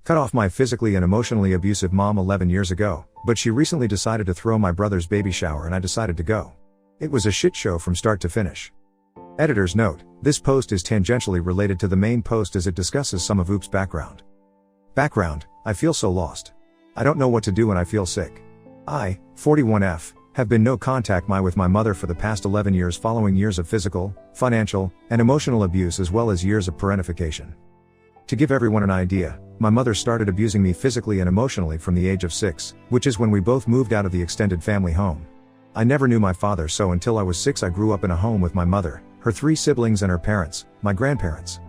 Cut off my physically and emotionally abusive mom 11 years ago, but she recently decided to throw my brother's baby shower and I decided to go. It was a shit show from start to finish. Editor's note: this post is tangentially related to the main post as it discusses some of Oop's background. Background: I feel so lost. I don't know what to do and I feel sick. I, 41F, have been no contact with my mother for the past 11 years following years of physical, financial, and emotional abuse as well as years of parentification. To give everyone an idea, my mother started abusing me physically and emotionally from the age of 6, which is when we both moved out of the extended family home. I never knew my father, so until I was 6 I grew up in a home with my mother, her 3 siblings and her parents, my grandparents.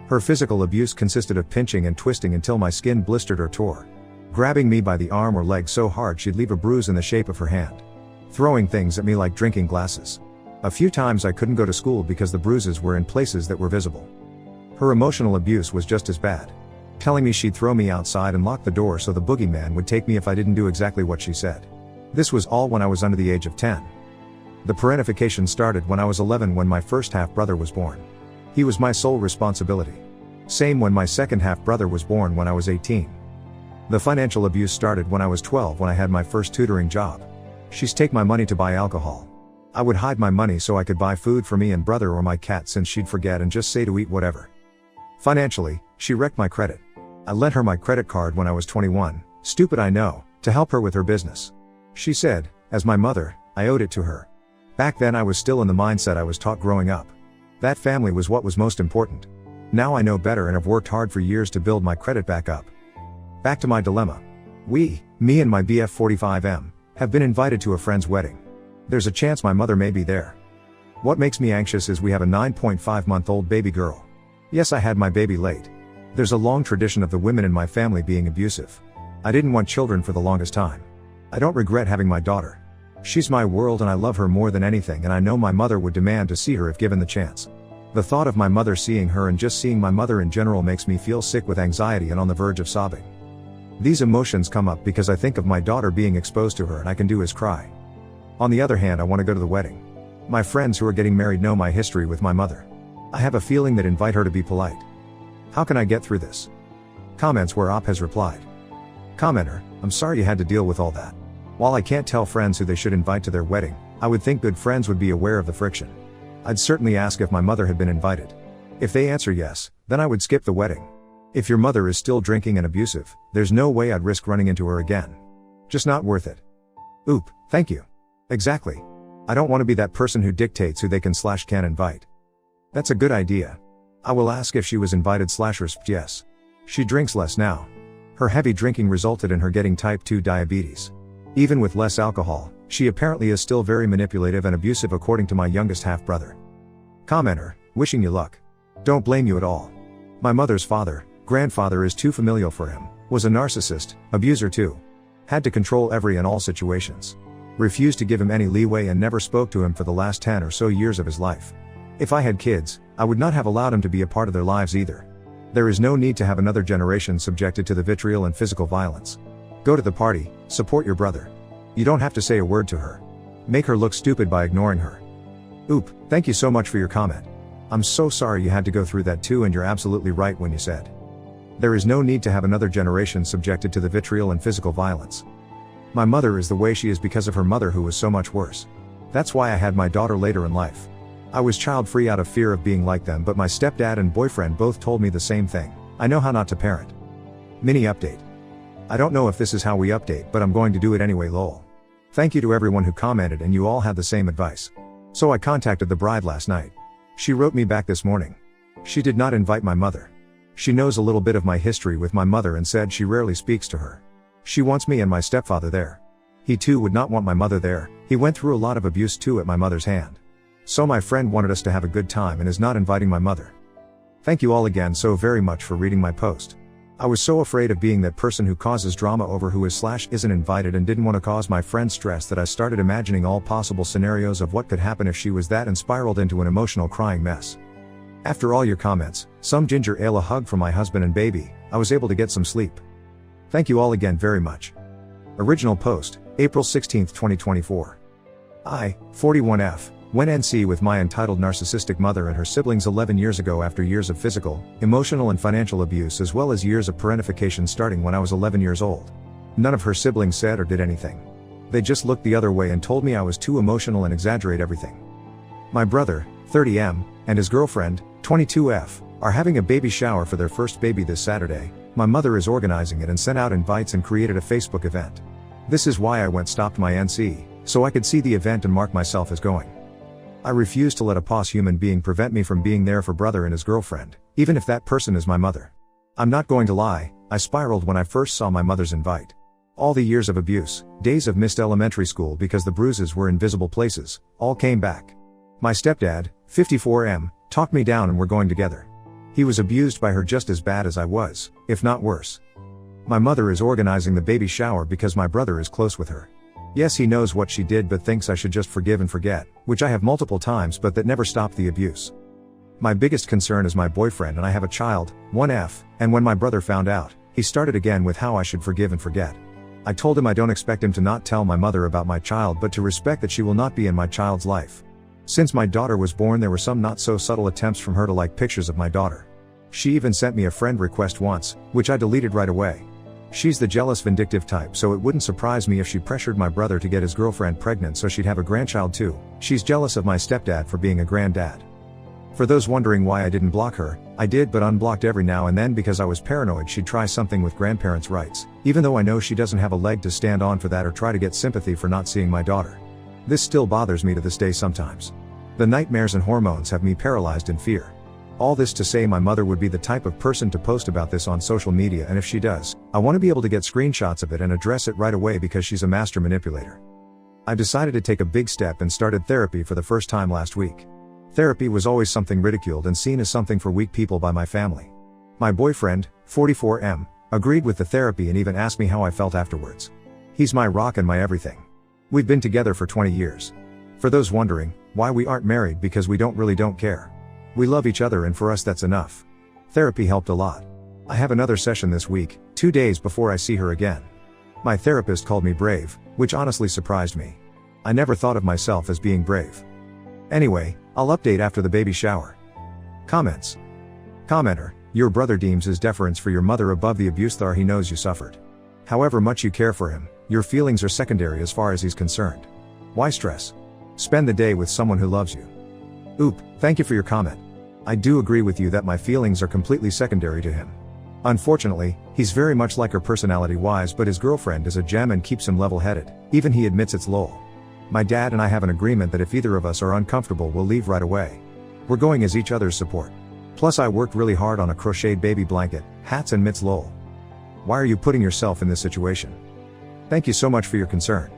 Her physical abuse consisted of pinching and twisting until my skin blistered or tore. Grabbing me by the arm or leg so hard she'd leave a bruise in the shape of her hand. Throwing things at me like drinking glasses. A few times I couldn't go to school because the bruises were in places that were visible. Her emotional abuse was just as bad. Telling me she'd throw me outside and lock the door so the boogeyman would take me if I didn't do exactly what she said. This was all when I was under the age of 10. The parentification started when I was 11 when my first half-brother was born. He was my sole responsibility. Same when my second half-brother was born when I was 18. The financial abuse started when I was 12 when I had my first tutoring job. She'd take my money to buy alcohol. I would hide my money so I could buy food for me and brother or my cat since she'd forget and just say to eat whatever. Financially, she wrecked my credit. I lent her my credit card when I was 21, stupid I know, to help her with her business. She said, as my mother, I owed it to her. Back then I was still in the mindset I was taught growing up. That family was what was most important. Now I know better and have worked hard for years to build my credit back up. Back to my dilemma. Me and my BF 45M, have been invited to a friend's wedding. There's a chance my mother may be there. What makes me anxious is we have a 9.5-month-old baby girl. Yes, I had my baby late. There's a long tradition of the women in my family being abusive. I didn't want children for the longest time. I don't regret having my daughter. She's my world and I love her more than anything, and I know my mother would demand to see her if given the chance. The thought of my mother seeing her and just seeing my mother in general makes me feel sick with anxiety and on the verge of sobbing. These emotions come up because I think of my daughter being exposed to her and I can do is cry. On the other hand, I want to go to the wedding. My friends who are getting married know my history with my mother. I have a feeling that invite her to be polite. How can I get through this? Comments where Op has replied. Commenter: I'm sorry you had to deal with all that. While I can't tell friends who they should invite to their wedding, I would think good friends would be aware of the friction. I'd certainly ask if my mother had been invited. If they answer yes, then I would skip the wedding. If your mother is still drinking and abusive, there's no way I'd risk running into her again. Just not worth it. Oop, thank you. Exactly. I don't want to be that person who dictates who they can/can invite. That's a good idea. I will ask if she was invited / yes. She drinks less now. Her heavy drinking resulted in her getting type 2 diabetes. Even with less alcohol, she apparently is still very manipulative and abusive according to my youngest half-brother. Commenter: wishing you luck. Don't blame you at all. My mother's grandfather is too familial for him, was a narcissist, abuser too. Had to control every and all situations. Refused to give him any leeway and never spoke to him for the last 10 or so years of his life. If I had kids, I would not have allowed him to be a part of their lives either. There is no need to have another generation subjected to the vitriol and physical violence. Go to the party, support your brother. You don't have to say a word to her. Make her look stupid by ignoring her. Oop, thank you so much for your comment. I'm so sorry you had to go through that too, and you're absolutely right when you said there is no need to have another generation subjected to the vitriol and physical violence. My mother is the way she is because of her mother, who was so much worse. That's why I had my daughter later in life. I was child-free out of fear of being like them, but my stepdad and boyfriend both told me the same thing. I know how not to parent. Mini update. I don't know if this is how we update, but I'm going to do it anyway, lol. Thank you to everyone who commented, and you all had the same advice. So I contacted the bride last night. She wrote me back this morning. She did not invite my mother. She knows a little bit of my history with my mother and said she rarely speaks to her. She wants me and my stepfather there. He too would not want my mother there. He went through a lot of abuse too at my mother's hand. So my friend wanted us to have a good time and is not inviting my mother. Thank you all again so very much for reading my post. I was so afraid of being that person who causes drama over who is/isn't invited and didn't want to cause my friend stress that I started imagining all possible scenarios of what could happen if she was that and spiraled into an emotional crying mess. After all your comments, some ginger ale, a hug from my husband and baby, I was able to get some sleep. Thank you all again very much. Original post, April 16, 2024. I, 41F, Went NC with my entitled narcissistic mother and her siblings 11 years ago after years of physical, emotional and financial abuse as well as years of parentification starting when I was 11 years old. None of her siblings said or did anything. They just looked the other way and told me I was too emotional and exaggerate everything. My brother, 30M, and his girlfriend, 22F, are having a baby shower for their first baby this Saturday. My mother is organizing it and sent out invites and created a Facebook event. This is why I stopped my NC, so I could see the event and mark myself as going. I refuse to let a posh human being prevent me from being there for brother and his girlfriend, even if that person is my mother. I'm not going to lie, I spiraled when I first saw my mother's invite. All the years of abuse, days of missed elementary school because the bruises were in visible places, all came back. My stepdad, 54M, talked me down and we're going together. He was abused by her just as bad as I was, if not worse. My mother is organizing the baby shower because my brother is close with her. Yes, he knows what she did but thinks I should just forgive and forget, which I have multiple times but that never stopped the abuse. My biggest concern is my boyfriend and I have a child, 1F, and when my brother found out, he started again with how I should forgive and forget. I told him I don't expect him to not tell my mother about my child but to respect that she will not be in my child's life. Since my daughter was born there were some not so subtle attempts from her to like pictures of my daughter. She even sent me a friend request once, which I deleted right away. She's the jealous vindictive type so it wouldn't surprise me if she pressured my brother to get his girlfriend pregnant so she'd have a grandchild too. She's jealous of my stepdad for being a granddad. For those wondering why I didn't block her, I did but unblocked every now and then because I was paranoid she'd try something with grandparents' rights, even though I know she doesn't have a leg to stand on for that or try to get sympathy for not seeing my daughter. This still bothers me to this day sometimes. The nightmares and hormones have me paralyzed in fear. All this to say my mother would be the type of person to post about this on social media and if she does, I want to be able to get screenshots of it and address it right away because she's a master manipulator. I decided to take a big step and started therapy for the first time last week. Therapy was always something ridiculed and seen as something for weak people by my family. My boyfriend, 44M, agreed with the therapy and even asked me how I felt afterwards. He's my rock and my everything. We've been together for 20 years. For those wondering why we aren't married, because we don't care. We love each other and for us that's enough. Therapy helped a lot. I have another session this week, 2 days before I see her again. My therapist called me brave, which honestly surprised me. I never thought of myself as being brave. Anyway, I'll update after the baby shower. Comments. Commenter, your brother deems his deference for your mother above the abuse he knows you suffered. However much you care for him, your feelings are secondary as far as he's concerned. Why stress? Spend the day with someone who loves you. Oop, thank you for your comment. I do agree with you that my feelings are completely secondary to him. Unfortunately, he's very much like her personality-wise but his girlfriend is a gem and keeps him level-headed, even he admits it's lol. My dad and I have an agreement that if either of us are uncomfortable we'll leave right away. We're going as each other's support. Plus I worked really hard on a crocheted baby blanket, hats and mitts lol. Why are you putting yourself in this situation? Thank you so much for your concern.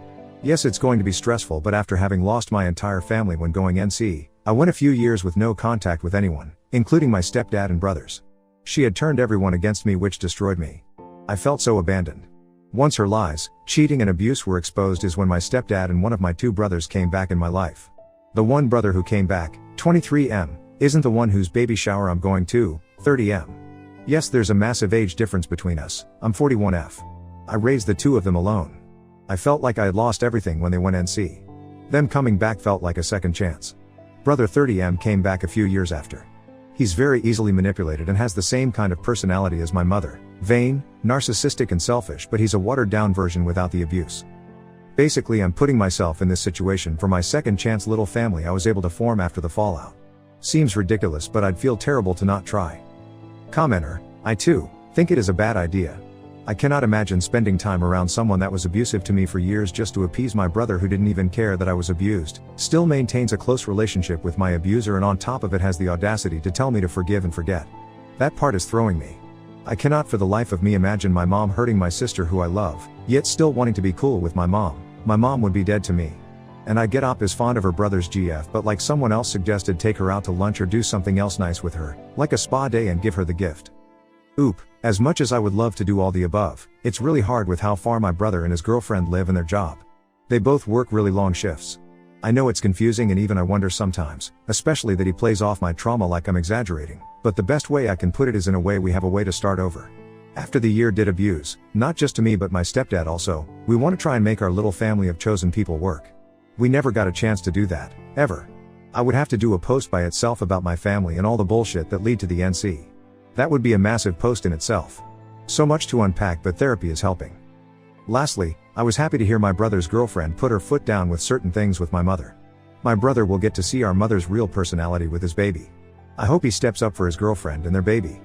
Yes, it's going to be stressful but after having lost my entire family when going NC, I went a few years with no contact with anyone, including my stepdad and brothers. She had turned everyone against me which destroyed me. I felt so abandoned. Once her lies, cheating and abuse were exposed is when my stepdad and one of my 2 brothers came back in my life. The one brother who came back, 23M, isn't the one whose baby shower I'm going to, 30M. Yes, there's a massive age difference between us, I'm 41F. I raised the 2 of them alone. I felt like I had lost everything when they went NC. Them coming back felt like a second chance. Brother 30M came back a few years after. He's very easily manipulated and has the same kind of personality as my mother, vain, narcissistic and selfish, but he's a watered down version without the abuse. Basically I'm putting myself in this situation for my second chance little family I was able to form after the fallout. Seems ridiculous but I'd feel terrible to not try. Commenter, I too think it is a bad idea. I cannot imagine spending time around someone that was abusive to me for years just to appease my brother who didn't even care that I was abused, still maintains a close relationship with my abuser and on top of it has the audacity to tell me to forgive and forget. That part is throwing me. I cannot for the life of me imagine my mom hurting my sister who I love, yet still wanting to be cool with my mom. My mom would be dead to me. And I get Op is fond of her brother's GF but like someone else suggested take her out to lunch or do something else nice with her, like a spa day and give her the gift. Oop, as much as I would love to do all the above, it's really hard with how far my brother and his girlfriend live in their job. They both work really long shifts. I know it's confusing and even I wonder sometimes, especially that he plays off my trauma like I'm exaggerating, but the best way I can put it is in a way we have a way to start over. After the year did abuse, not just to me but my stepdad also, we want to try and make our little family of chosen people work. We never got a chance to do that, ever. I would have to do a post by itself about my family and all the bullshit that lead to the NC. That would be a massive post in itself. So much to unpack, but therapy is helping. Lastly, I was happy to hear my brother's girlfriend put her foot down with certain things with my mother. My brother will get to see our mother's real personality with his baby. I hope he steps up for his girlfriend and their baby.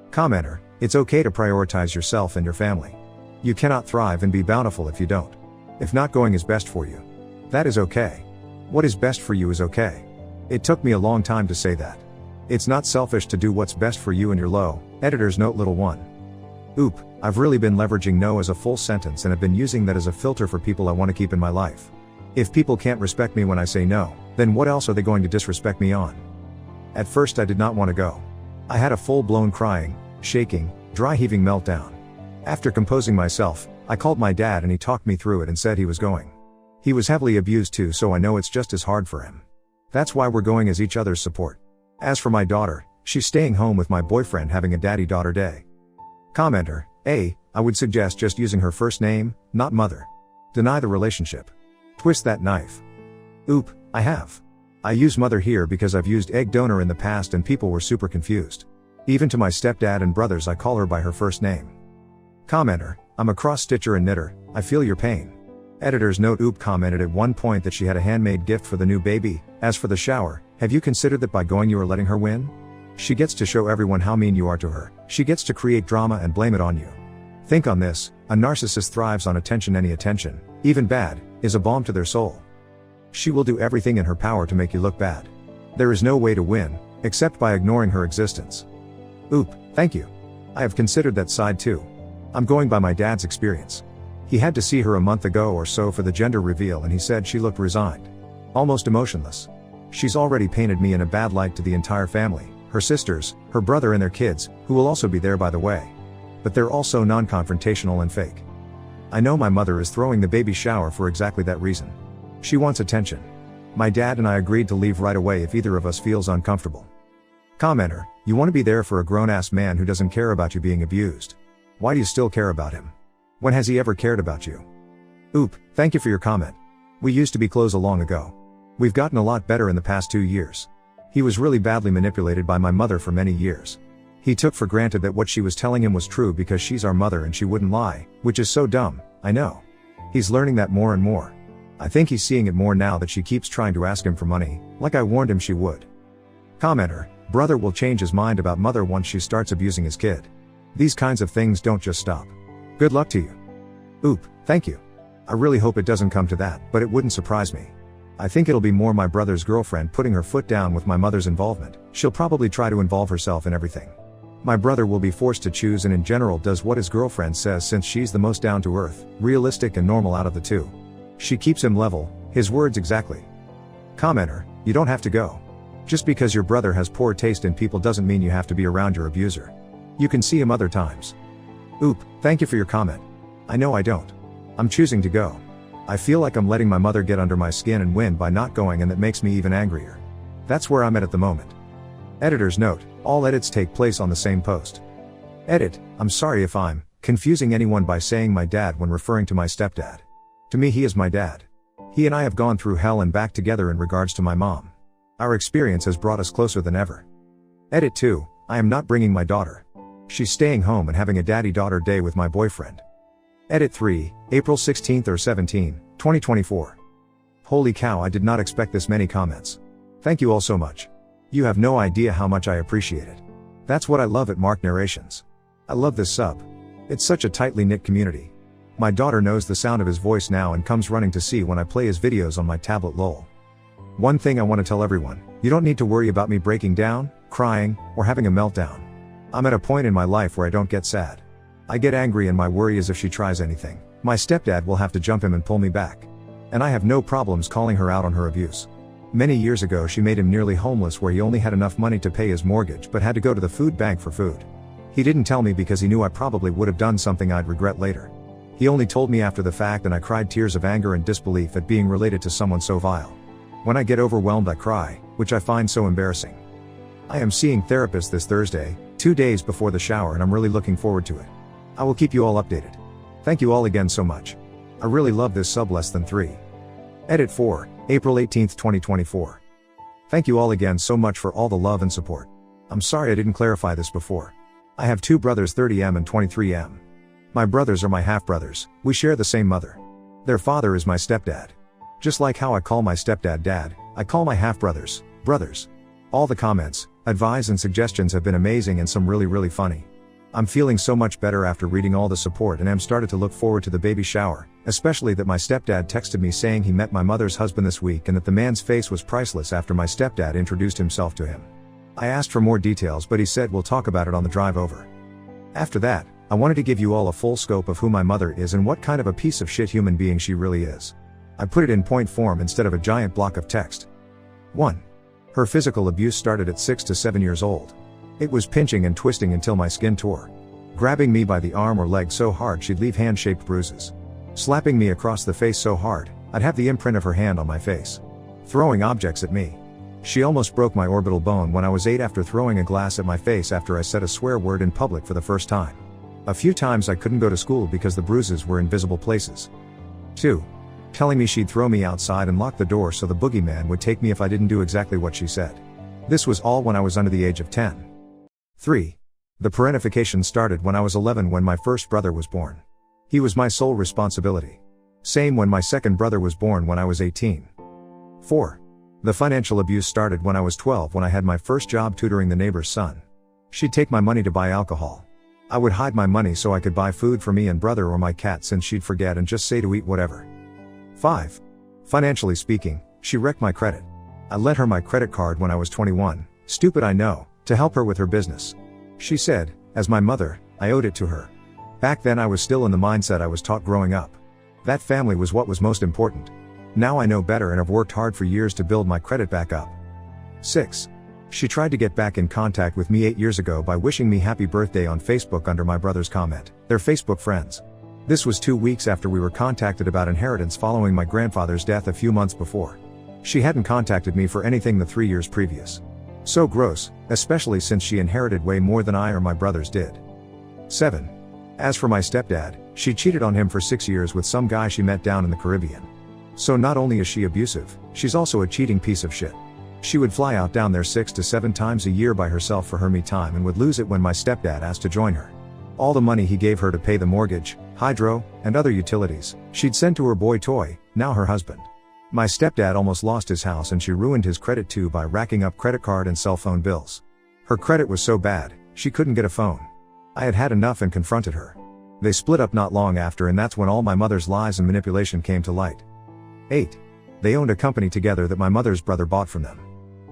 Commenter, it's okay to prioritize yourself and your family. You cannot thrive and be bountiful if you don't. If not going is best for you, that is okay. What is best for you is okay. It took me a long time to say that. It's not selfish to do what's best for you and your low. Editor's note little one. Oop, I've really been leveraging no as a full sentence and have been using that as a filter for people I want to keep in my life. If people can't respect me when I say no, then what else are they going to disrespect me on? At first I did not want to go. I had a full-blown crying, shaking, dry heaving meltdown. After composing myself, I called my dad and he talked me through it and said he was going. He was heavily abused too, so I know it's just as hard for him. That's why we're going as each other's support. As for my daughter, she's staying home with my boyfriend having a daddy-daughter day. Commenter, I would suggest just using her first name, not mother. Deny the relationship. Twist that knife. Oop, I have. I use mother here because I've used egg donor in the past and people were super confused. Even to my stepdad and brothers I call her by her first name. Commenter, I'm a cross-stitcher and knitter, I feel your pain. Editor's note. Oop commented at one point that she had a handmade gift for the new baby. As for the shower, have you considered that by going you are letting her win? She gets to show everyone how mean you are to her, she gets to create drama and blame it on you. Think on this, a narcissist thrives on attention. Any attention, even bad, is a balm to their soul. She will do everything in her power to make you look bad. There is no way to win, except by ignoring her existence. Oop, thank you. I have considered that side too. I'm going by my dad's experience. He had to see her a month ago or so for the gender reveal and he said she looked resigned. Almost emotionless. She's already painted me in a bad light to the entire family, her sisters, her brother and their kids, who will also be there by the way. But they're also non-confrontational and fake. I know my mother is throwing the baby shower for exactly that reason. She wants attention. My dad and I agreed to leave right away if either of us feels uncomfortable. Commenter, you want to be there for a grown-ass man who doesn't care about you being abused. Why do you still care about him? When has he ever cared about you? Oop, thank you for your comment. We used to be close a long ago. We've gotten a lot better in the past 2 years. He was really badly manipulated by my mother for many years. He took for granted that what she was telling him was true because she's our mother and she wouldn't lie, which is so dumb, I know. He's learning that more and more. I think he's seeing it more now that she keeps trying to ask him for money, like I warned him she would. Commenter, brother will change his mind about mother once she starts abusing his kid. These kinds of things don't just stop. Good luck to you. Oop, thank you. I really hope it doesn't come to that, but it wouldn't surprise me. I think it'll be more my brother's girlfriend putting her foot down with my mother's involvement. She'll probably try to involve herself in everything. My brother will be forced to choose and in general does what his girlfriend says since she's the most down to earth, realistic and normal out of the two. She keeps him level, his words exactly. Commenter, you don't have to go. Just because your brother has poor taste in people doesn't mean you have to be around your abuser. You can see him other times. Oop, thank you for your comment. I know I don't. I'm choosing to go. I feel like I'm letting my mother get under my skin and win by not going, and that makes me even angrier. That's where I'm at the moment. Editor's note, all edits take place on the same post. Edit, I'm sorry if I'm confusing anyone by saying my dad when referring to my stepdad. To me he is my dad. He and I have gone through hell and back together in regards to my mom. Our experience has brought us closer than ever. Edit 2, I am not bringing my daughter. She's staying home and having a daddy-daughter day with my boyfriend. Edit 3, April 16th or 17, 2024. Holy cow, I did not expect this many comments. Thank you all so much. You have no idea how much I appreciate it. That's what I love at Mark Narrations. I love this sub. It's such a tightly knit community. My daughter knows the sound of his voice now and comes running to see when I play his videos on my tablet lol. One thing I want to tell everyone, you don't need to worry about me breaking down, crying, or having a meltdown. I'm at a point in my life where I don't get sad. I get angry and my worry is if she tries anything, my stepdad will have to jump him and pull me back. And I have no problems calling her out on her abuse. Many years ago she made him nearly homeless where he only had enough money to pay his mortgage but had to go to the food bank for food. He didn't tell me because he knew I probably would have done something I'd regret later. He only told me after the fact and I cried tears of anger and disbelief at being related to someone so vile. When I get overwhelmed I cry, which I find so embarrassing. I am seeing therapist this Thursday, 2 days before the shower, and I'm really looking forward to it. I will keep you all updated. Thank you all again so much. I really love this sub less than 3. Edit 4, April 18th, 2024. Thank you all again so much for all the love and support. I'm sorry I didn't clarify this before. I have two brothers 30M and 23M. My brothers are my half-brothers, we share the same mother. Their father is my stepdad. Just like how I call my stepdad dad, I call my half-brothers, brothers. All the comments, advice and suggestions have been amazing and some really funny. I'm feeling so much better after reading all the support and am started to look forward to the baby shower, especially that my stepdad texted me saying he met my mother's husband this week and that the man's face was priceless after my stepdad introduced himself to him. I asked for more details but he said we'll talk about it on the drive over. After that, I wanted to give you all a full scope of who my mother is and what kind of a piece of shit human being she really is. I put it in point form instead of a giant block of text. 1. Her physical abuse started at 6 to 7 years old. It was pinching and twisting until my skin tore. Grabbing me by the arm or leg so hard she'd leave hand-shaped bruises. Slapping me across the face so hard, I'd have the imprint of her hand on my face. Throwing objects at me. She almost broke my orbital bone when I was 8 after throwing a glass at my face after I said a swear word in public for the first time. A few times I couldn't go to school because the bruises were in visible places. 2. Telling me she'd throw me outside and lock the door so the boogeyman would take me if I didn't do exactly what she said. This was all when I was under the age of 10. 3. The parentification started when I was 11 when my first brother was born. He was my sole responsibility. Same when my second brother was born when I was 18. 4. The financial abuse started when I was 12 when I had my first job tutoring the neighbor's son. She'd take my money to buy alcohol. I would hide my money so I could buy food for me and brother or my cat since she'd forget and just say to eat whatever. 5. Financially speaking, she wrecked my credit. I lent her my credit card when I was 21, stupid I know, to help her with her business. She said, as my mother, I owed it to her. Back then I was still in the mindset I was taught growing up. That family was what was most important. Now I know better and have worked hard for years to build my credit back up. 6. She tried to get back in contact with me 8 years ago by wishing me happy birthday on Facebook under my brother's comment. They're Facebook friends. This was 2 weeks after we were contacted about inheritance following my grandfather's death a few months before. She hadn't contacted me for anything the 3 years previous. So gross, especially since she inherited way more than I or my brothers did. 7. As for my stepdad, she cheated on him for 6 years with some guy she met down in the Caribbean. So not only is she abusive, she's also a cheating piece of shit. She would fly out down there 6 to 7 times a year by herself for her me time and would lose it when my stepdad asked to join her. All the money he gave her to pay the mortgage, hydro, and other utilities, she'd send to her boy toy, now her husband. My stepdad almost lost his house and she ruined his credit too by racking up credit card and cell phone bills. Her credit was so bad, she couldn't get a phone. I had had enough and confronted her. They split up not long after and that's when all my mother's lies and manipulation came to light. 8. They owned a company together that my mother's brother bought from them.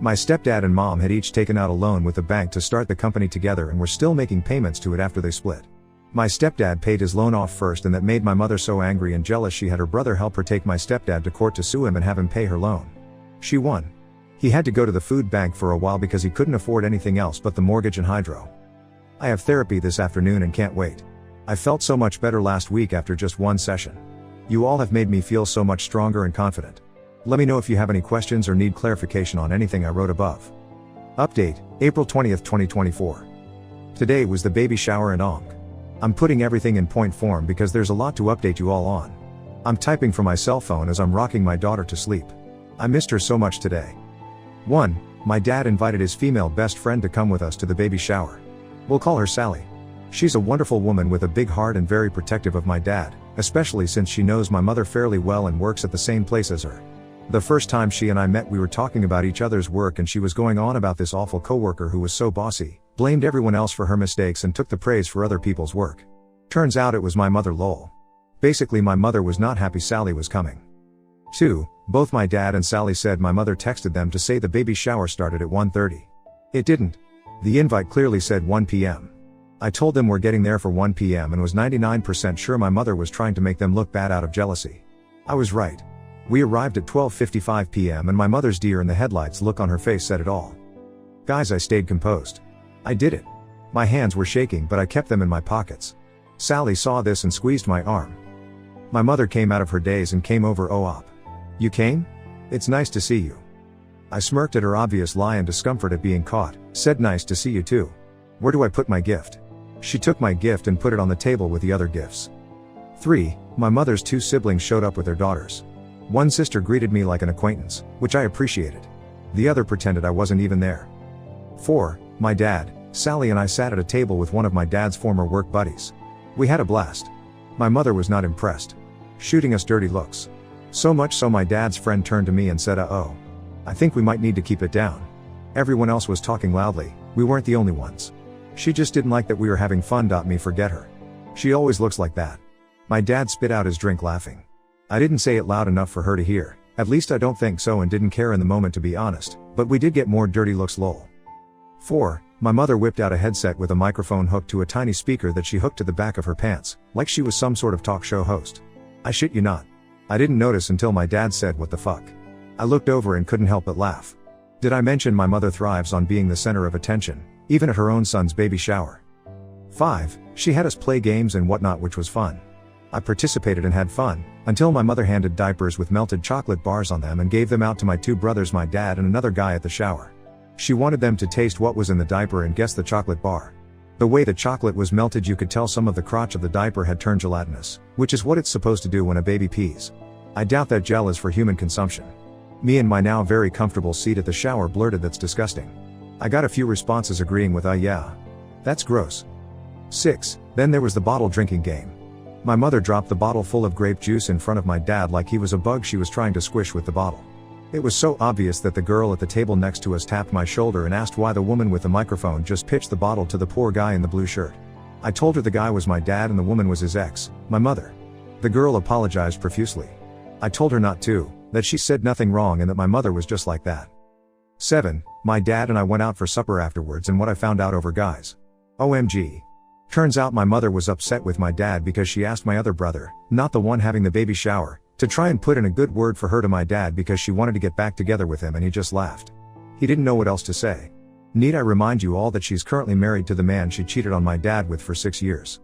My stepdad and mom had each taken out a loan with the bank to start the company together and were still making payments to it after they split. My stepdad paid his loan off first and that made my mother so angry and jealous she had her brother help her take my stepdad to court to sue him and have him pay her loan. She won. He had to go to the food bank for a while because he couldn't afford anything else but the mortgage and hydro. I have therapy this afternoon and can't wait. I felt so much better last week after just one session. You all have made me feel so much stronger and confident. Let me know if you have any questions or need clarification on anything I wrote above. Update, April 20th, 2024. Today was the baby shower and Ong. I'm putting everything in point form because there's a lot to update you all on. I'm typing from my cell phone as I'm rocking my daughter to sleep. I missed her so much today. 1. My dad invited his female best friend to come with us to the baby shower. We'll call her Sally. She's a wonderful woman with a big heart and very protective of my dad, especially since she knows my mother fairly well and works at the same place as her. The first time she and I met we were talking about each other's work and she was going on about this awful coworker who was so bossy, blamed everyone else for her mistakes and took the praise for other people's work. Turns out it was my mother lol. Basically my mother was not happy Sally was coming. 2. Both my dad and Sally said my mother texted them to say the baby shower started at 1:30. It didn't. The invite clearly said 1 p.m. I told them we're getting there for 1 p.m. and was 99% sure my mother was trying to make them look bad out of jealousy. I was right. We arrived at 12:55 p.m. and my mother's deer in the headlights look on her face said it all. Guys, I stayed composed. I did it. My hands were shaking but I kept them in my pockets. Sally saw this and squeezed my arm. My mother came out of her daze and came over. Oh op. You came? It's nice to see you. I smirked at her obvious lie and discomfort at being caught, said nice to see you too. Where do I put my gift? She took my gift and put it on the table with the other gifts. 3. My mother's 2 siblings showed up with their daughters. One sister greeted me like an acquaintance, which I appreciated. The other pretended I wasn't even there. 4. My dad, Sally and I sat at a table with one of my dad's former work buddies. We had a blast. My mother was not impressed, shooting us dirty looks. So much so my dad's friend turned to me and said, "Uh-oh. I think we might need to keep it down." Everyone else was talking loudly, we weren't the only ones. She just didn't like that we were having fun. Me forget her. She always looks like that. My dad spit out his drink laughing. I didn't say it loud enough for her to hear, at least I don't think so, and didn't care in the moment to be honest, but we did get more dirty looks lol. 4. My mother whipped out a headset with a microphone hooked to a tiny speaker that she hooked to the back of her pants, like she was some sort of talk show host. I shit you not. I didn't notice until my dad said, "What the fuck?" I looked over and couldn't help but laugh. Did I mention my mother thrives on being the center of attention, even at her own son's baby shower? 5. She had us play games and whatnot, which was fun. I participated and had fun, until my mother handed diapers with melted chocolate bars on them and gave them out to my 2 brothers, my dad and another guy at the shower. She wanted them to taste what was in the diaper and guess the chocolate bar. The way the chocolate was melted, you could tell some of the crotch of the diaper had turned gelatinous, which is what it's supposed to do when a baby pees. I doubt that gel is for human consumption. Me in my now very comfortable seat at the shower blurted, "That's disgusting." I got a few responses agreeing with yeah. That's gross. 6. Then there was the bottle drinking game. My mother dropped the bottle full of grape juice in front of my dad like he was a bug she was trying to squish with the bottle. It was so obvious that the girl at the table next to us tapped my shoulder and asked why the woman with the microphone just pitched the bottle to the poor guy in the blue shirt. I told her the guy was my dad and the woman was his ex, my mother. The girl apologized profusely. I told her not to, that she said nothing wrong and that my mother was just like that. 7. My dad and I went out for supper afterwards, and what I found out over guys. OMG. Turns out my mother was upset with my dad because she asked my other brother, not the one having the baby shower, to try and put in a good word for her to my dad because she wanted to get back together with him, and he just laughed. He didn't know what else to say. Need I remind you all that she's currently married to the man she cheated on my dad with for 6 years.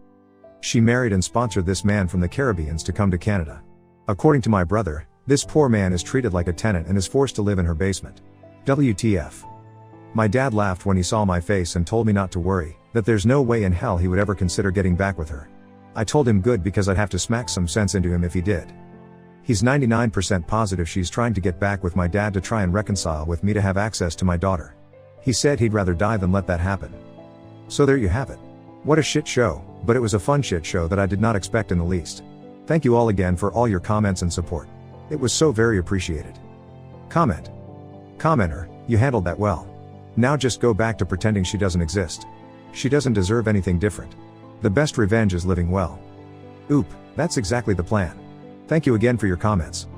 She married and sponsored this man from the Caribbean to come to Canada. According to my brother, this poor man is treated like a tenant and is forced to live in her basement. WTF. My dad laughed when he saw my face and told me not to worry, that there's no way in hell he would ever consider getting back with her. I told him good, because I'd have to smack some sense into him if he did. He's 99% positive she's trying to get back with my dad to try and reconcile with me to have access to my daughter. He said he'd rather die than let that happen. So there you have it. What a shit show, but it was a fun shit show that I did not expect in the least. Thank you all again for all your comments and support. It was so very appreciated. Comment. Commenter, you handled that well. Now just go back to pretending she doesn't exist. She doesn't deserve anything different. The best revenge is living well. Oop, that's exactly the plan. Thank you again for your comments.